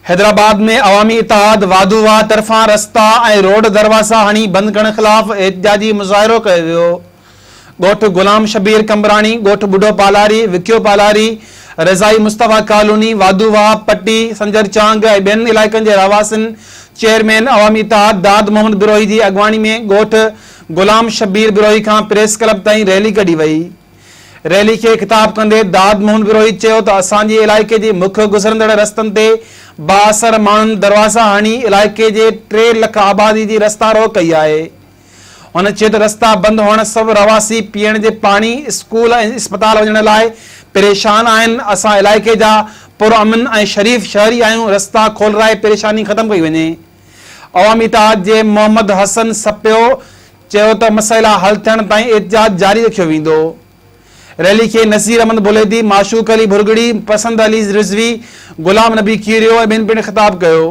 हैदराबाद में अवामी इत्तेहाद वाधूवा तरफां रस्ता ऐं रोड दरवाज़ा हणी बंद करण ख़िलाफ़ एहतिजाजी मुज़ाहिरो कयो वियो। ॻोठ गुलाम शबीर कंबराणी, ॻोठ बुढो पालारी, विक्यो पालारी, रज़ाई मुस्तफ़ा कॉलोनी, वाधूवा, पट्टी, संजर चांग ऐं ॿियनि इलाइक़नि जे रहवासियुनि चेयरमैन अवामी इत्तेहाद दाद मोहम्मद बिरोही जी अॻवानी में ॻोठ गुलाम शबीर बिरोही खां प्रेस क्लब ताईं रैली कढी वई। रैली खे ख़िताब कंदे दाद मोहन बिरोही चयो त असांजे इलाइक़े जे मुख्य गुज़रंदड़ रस्तनि ते बाअसर माण्हुनि दरवाज़ा हणी इलाइक़े जे 3 लख आबादी जी रस्ता रोक कई आहे। हुन चयो त रस्ता बंदि हुअण सभु रवासी पीअण जे पाणी, स्कूल ऐं अस्पताल वञण लाइ परेशान आहिनि। असां इलाइक़े जा पुरअमन ऐं शरीफ़ शहरी आहियूं। रस्ता खोलराए परेशानी ख़तमु कई वञे। अवामी इत्तेहाद जे मोहम्मद हसन सपियो चयो त मसइला हल थियण ताईं एहतिजाज जारी रखियो वेंदो। रैली के नसीर अहमद बुलेदी, माशूक अली भुरगड़ी, पसंद अली रिजवी, गुलाम नबी कीरियो ऐं ॿियनि पिणु ख़िताब कयो।